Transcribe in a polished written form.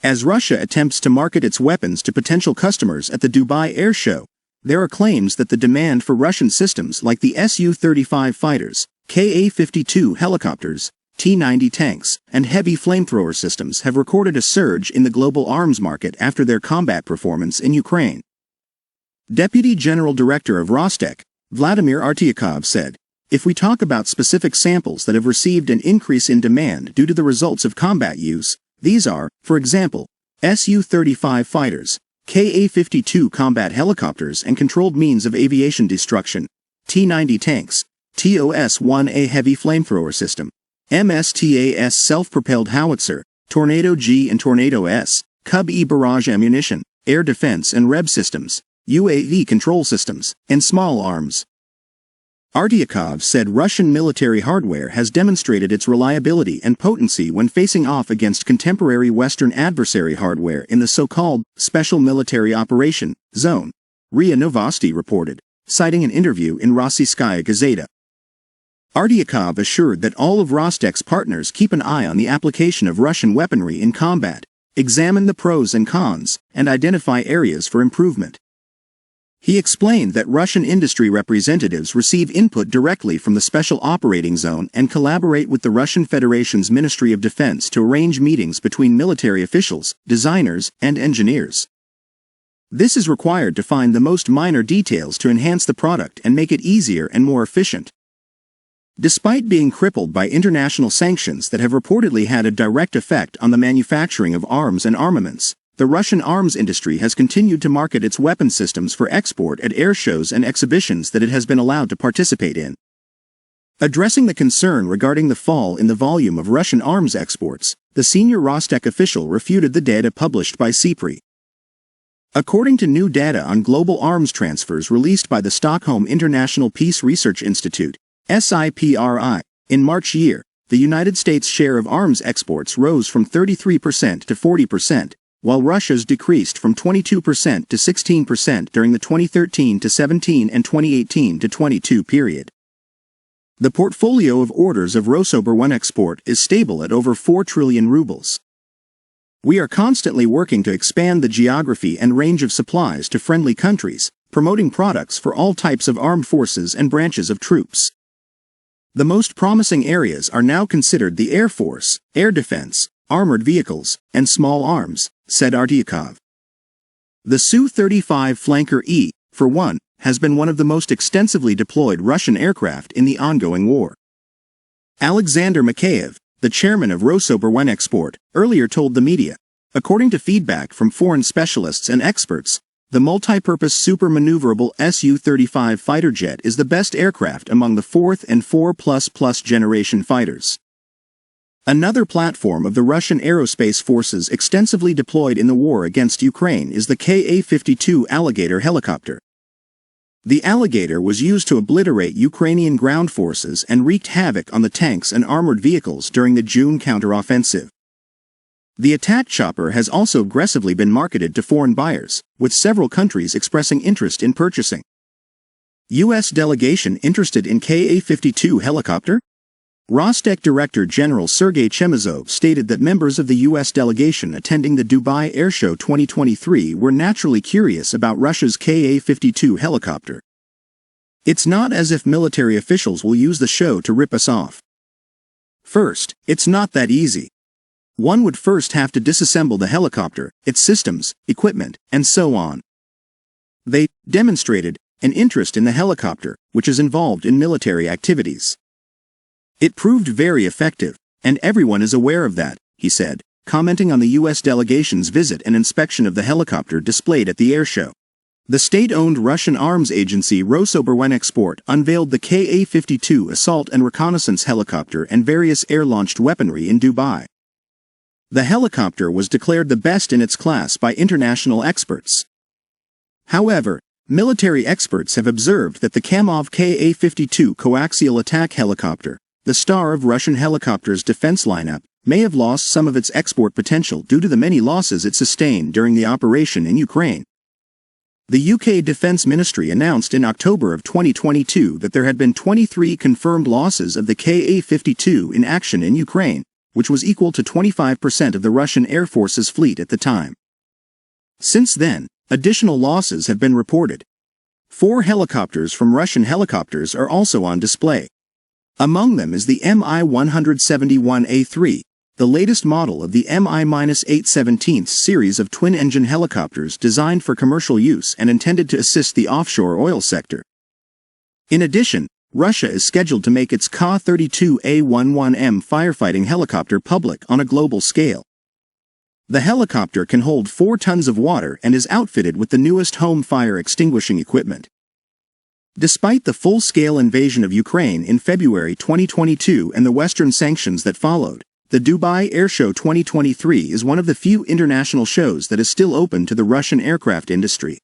As Russia attempts to market its weapons to potential customers at the Dubai Air Show, there are claims that the demand for Russian systems like the Su-35 fighters, Ka-52 helicopters, T-90 tanks, and heavy flamethrower systems have recorded a surge in the global arms market after their combat performance in Ukraine. Deputy General Director of Rostec, Vladimir Artyakov said, "If we talk about specific samples that have received an increase in demand due to the results of combat use, these are, for example, Su-35 fighters, Ka-52 combat helicopters and controlled means of aviation destruction, T-90 tanks, TOS-1A heavy flamethrower system, Msta-S self-propelled howitzer, Tornado G and Tornado S, Kub-E barrage ammunition, air defense and REB systems, UAV control systems, and small arms." Artyakov said Russian military hardware has demonstrated its reliability and potency when facing off against contemporary Western adversary hardware in the so-called Special Military Operation Zone, RIA Novosti reported, citing an interview in Rossiyskaya Gazeta. Artyakov assured that all of Rostec's partners keep an eye on the application of Russian weaponry in combat, examine the pros and cons, and identify areas for improvement. He explained that Russian industry representatives receive input directly from the Special Operating Zone and collaborate with the Russian Federation's Ministry of Defense to arrange meetings between military officials, designers, and engineers. This is required to find the most minor details to enhance the product and make it easier and more efficient. Despite being crippled by international sanctions that have reportedly had a direct effect on the manufacturing of arms and armaments, the Russian arms industry has continued to market its weapon systems for export at air shows and exhibitions that it has been allowed to participate in. Addressing the concern regarding the fall in the volume of Russian arms exports, the senior Rostec official refuted the data published by SIPRI. According to new data on global arms transfers released by the Stockholm International Peace Research Institute, SIPRI, in March year, the United States' share of arms exports rose from 33% to 40%, while Russia's decreased from 22% to 16% during the 2013 to 17 and 2018 to 22 period. The portfolio of orders of Rosoboronexport is stable at over 4 trillion rubles. We are constantly working to expand the geography and range of supplies to friendly countries, promoting products for all types of armed forces and branches of troops. The most promising areas are now considered the Air Force, air defense, armored vehicles, and small arms, said Artyakov. The Su-35 Flanker E, for one, has been one of the most extensively deployed Russian aircraft in the ongoing war. Alexander Mikheyev, the chairman of Rosoboronexport, earlier told the media, according to feedback from foreign specialists and experts, the multi-purpose super-maneuverable Su-35 fighter jet is the best aircraft among the 4th and 4++ generation fighters. Another platform of the Russian aerospace forces extensively deployed in the war against Ukraine is the Ka-52 Alligator helicopter. The Alligator was used to obliterate Ukrainian ground forces and wreaked havoc on the tanks and armored vehicles during the June counteroffensive. The attack chopper has also aggressively been marketed to foreign buyers, with several countries expressing interest in purchasing. U.S. delegation interested in Ka-52 helicopter? Rostec Director General Sergei Chemezov stated that members of the U.S. delegation attending the Dubai Air Show 2023 were naturally curious about Russia's Ka-52 helicopter. "It's not as if military officials will use the show to rip us off. First, it's not that easy. One would first have to disassemble the helicopter, its systems, equipment, and so on. They demonstrated an interest in the helicopter, which is involved in military activities. It proved very effective, and everyone is aware of that," he said, commenting on the U.S. delegation's visit and inspection of the helicopter displayed at the air show. The state-owned Russian arms agency Rosoboronexport unveiled the Ka-52 assault and reconnaissance helicopter and various air-launched weaponry in Dubai. The helicopter was declared the best in its class by international experts. However, military experts have observed that the Kamov Ka-52 coaxial attack helicopter, the star of Russian helicopters' defense lineup, may have lost some of its export potential due to the many losses it sustained during the operation in Ukraine. The UK Defence Ministry announced in October of 2022 that there had been 23 confirmed losses of the Ka-52 in action in Ukraine, which was equal to 25% of the Russian Air Force's fleet at the time. Since then, additional losses have been reported. 4 helicopters from Russian helicopters are also on display. Among them is the Mi-171A3, the latest model of the Mi-817 series of twin-engine helicopters designed for commercial use and intended to assist the offshore oil sector. In addition, Russia is scheduled to make its Ka-52A11M firefighting helicopter public on a global scale. The helicopter can hold 4 tons of water and is outfitted with the newest home fire extinguishing equipment. Despite the full-scale invasion of Ukraine in February 2022 and the Western sanctions that followed, the Dubai Airshow 2023 is one of the few international shows that is still open to the Russian aircraft industry.